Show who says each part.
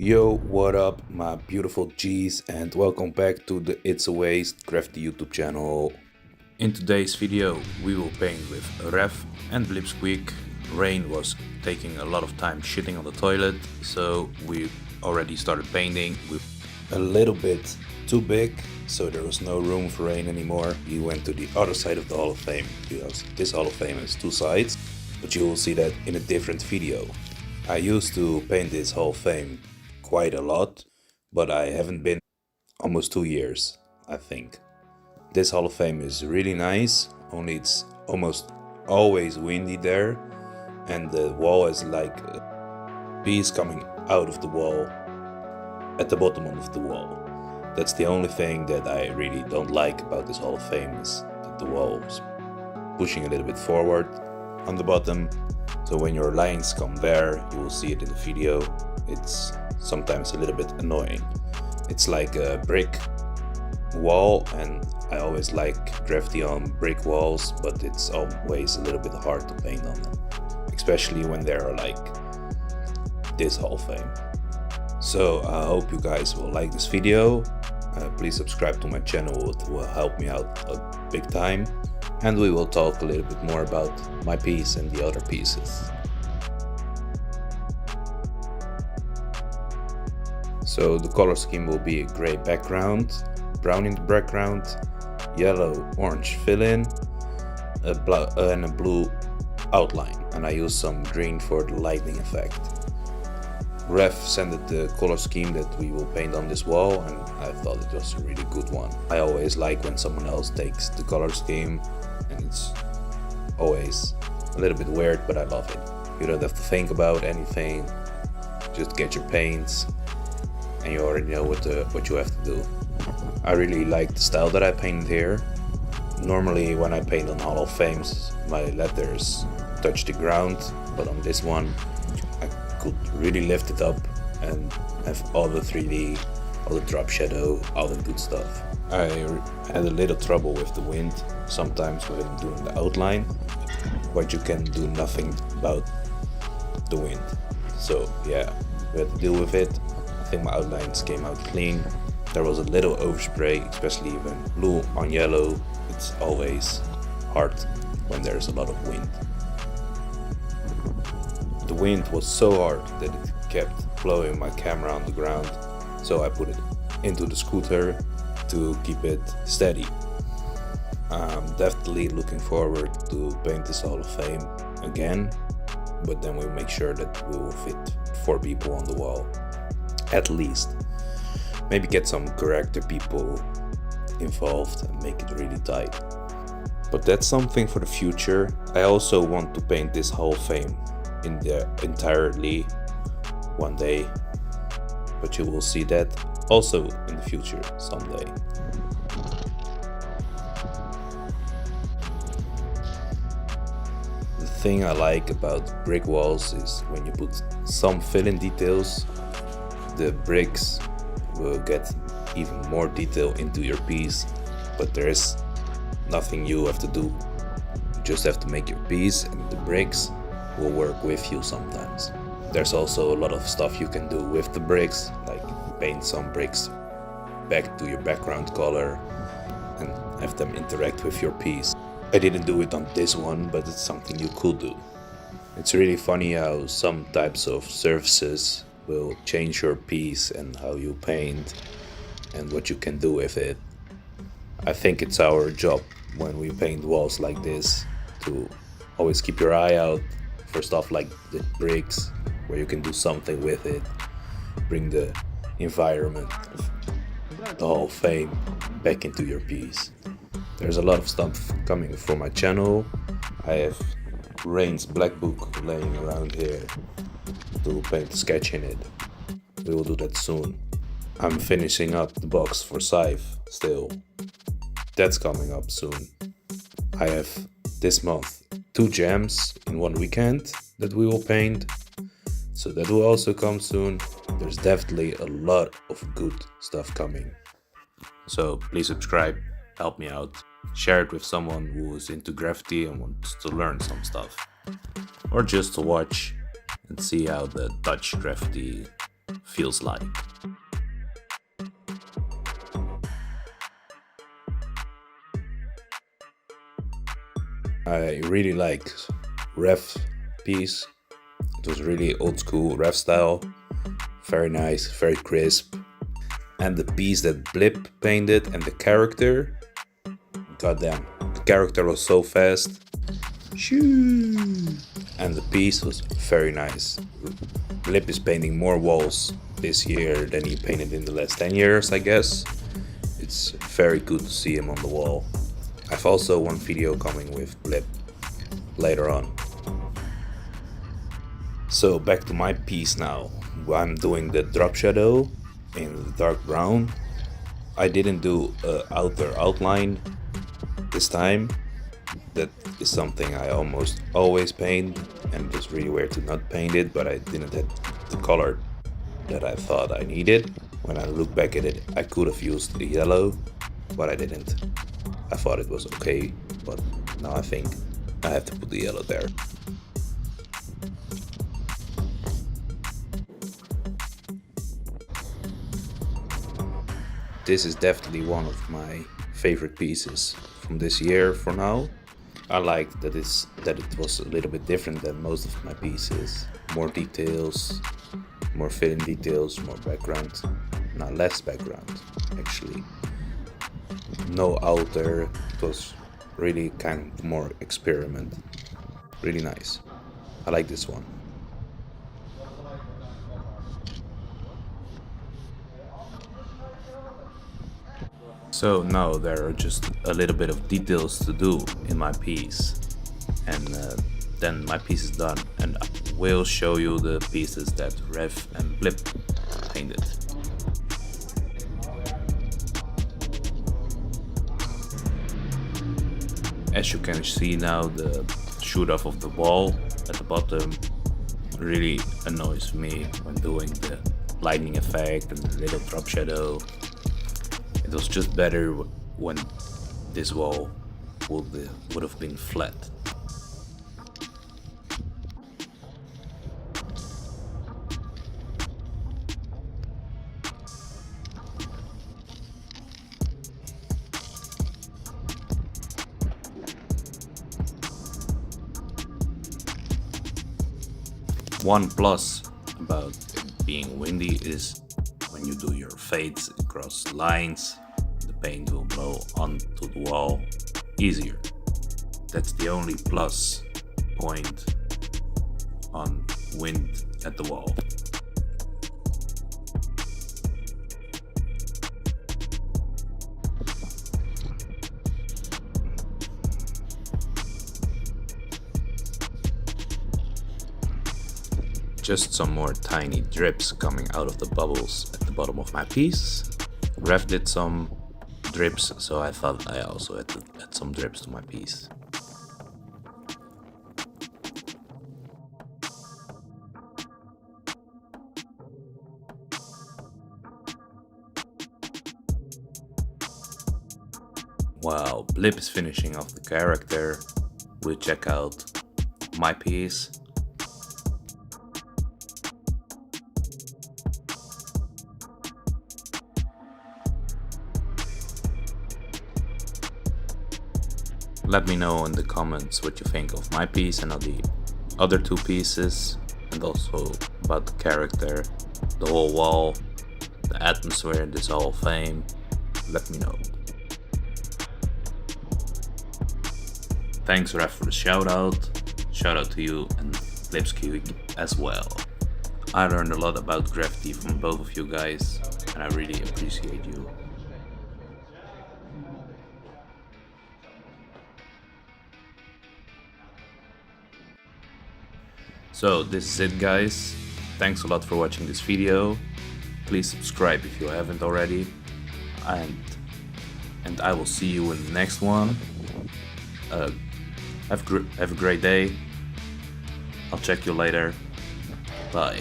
Speaker 1: Yo, what up my beautiful G's, and welcome back to the It's a Waste GRAFFITI YouTube channel. In today's video we will paint with Rehf&Blipsqueek. Rain was taking a lot of time shitting on the toilet, so we already started painting with a little bit too big, so there was no room for Rain anymore. He went to the other side of the Hall of Fame, because this Hall of Fame has two sides, but you will see that in a different video. I used to paint this Hall of Fame quite a lot, but I haven't been almost 2 years, I think. This Hall of Fame is really nice, only it's almost always windy there, and the wall is like a piece coming out of the wall at the bottom of the wall. That's the only thing that I really don't like about this Hall of Fame, is that the wall is pushing a little bit forward on the bottom. So when your lines come there, you will see it in the video. It's sometimes a little bit annoying. It's like a brick wall, and I always like graffiti on brick walls, but it's always a little bit hard to paint on them, especially when they're like this Hall of Fame. So I hope you guys will like this video. Please subscribe to my channel, it will help me out a big time, and we will talk a little bit more about my piece and the other pieces. So the color scheme will be a gray background, brown in the background, yellow, orange fill-in, and a blue outline. And I use some green for the lighting effect. Ref sent the color scheme that we will paint on this wall, and I thought it was a really good one. I always like when someone else takes the color scheme, and it's always a little bit weird, but I love it. You don't have to think about anything, just get your paints, and you already know what you have to do. I really like the style that I painted here. Normally when I paint on Hall of Fames, my letters touch the ground, but on this one I could really lift it up and have all the 3D, all the drop shadow, all the good stuff. I had a little trouble with the wind sometimes when doing the outline, but you can do nothing about the wind. So yeah, we had to deal with it. I think my outlines came out clean. There was a little overspray, especially when blue on yellow. It's always hard when there's a lot of wind. The wind was so hard that it kept blowing my camera on the ground, so I put it into the scooter to keep it steady. I'm definitely looking forward to paint this Hall of Fame again, but then we'll make sure that we will fit 4 people on the wall. At least. Maybe get some character people involved and make it really tight. But that's something for the future. I also want to paint this Hall of Fame in the entirely one day, but you will see that also in the future someday. The thing I like about brick walls is when you put some fill-in details, the bricks will get even more detail into your piece, but there is nothing you have to do. You just have to make your piece, and the bricks will work with you sometimes. There's also a lot of stuff you can do with the bricks, like paint some bricks back to your background color and have them interact with your piece. I didn't do it on this one, but it's something you could do. It's really funny how some types of surfaces will change your piece and how you paint and what you can do with it. I think it's our job when we paint walls like this to always keep your eye out for stuff like the bricks, where you can do something with it, bring the environment of the Hall of Fame back into your piece. There's a lot of stuff coming from my channel. I have Rain's black book laying around here to paint a sketch in it. We will do that soon. I'm finishing up the box for Scythe still. That's coming up soon. I have this month 2 gems in one weekend that we will paint, so that will also come soon. There's definitely a lot of good stuff coming. So please subscribe, help me out, share it with someone who is into graffiti and wants to learn some stuff, or just to watch and see how the Dutch graffiti feels like. I really liked Ref piece. It was really old school Ref style. Very nice, very crisp. And the piece that Blip painted and the character, goddamn, the character was so fast. Shoo! And the piece was very nice. Blip is painting more walls this year than he painted in the last 10 years, I guess. It's very good to see him on the wall. I've also one video coming with Blip later on. So back to my piece now. I'm doing the drop shadow in the dark brown. I didn't do an outer outline this time. That is something I almost always paint, and it's really weird to not paint it, but I didn't have the color that I thought I needed. When I look back at it, I could have used the yellow, but I didn't. I thought it was okay, but now I think I have to put the yellow there. This is definitely one of my favorite pieces from this year for now. I liked that it was a little bit different than most of my pieces. More details, more fill-in details, more background. No, less background, actually. No outer, it was really kind of more experiment. Really nice. I like this one. So now there are just a little bit of details to do in my piece, and then my piece is done, and I will show you the pieces that Ref and Blip painted. As you can see now, the shoot off of the wall at the bottom really annoys me when doing the lightning effect and the little drop shadow. It was just better when this wall would have been flat. One plus about it being windy is when you do your fades across lines, the paint will blow onto the wall easier. That's the only plus point on wind at the wall. Just some more tiny drips coming out of the bubbles at the bottom of my piece. Ref did some drips, so I thought I also had to add some drips to my piece. While Blip is finishing off the character, we'll check out my piece. Let me know in the comments what you think of my piece and of the other two pieces, and also about the character, the whole wall, the atmosphere in this Hall of Fame. Let me know. Thanks Ref for the shout out. Shout out to you and Blipsqueek as well. I learned a lot about graffiti from both of you guys, and I really appreciate you. So this is it guys, thanks a lot for watching this video, please subscribe if you haven't already, and I will see you in the next one. Have a great day, I'll check you later, bye.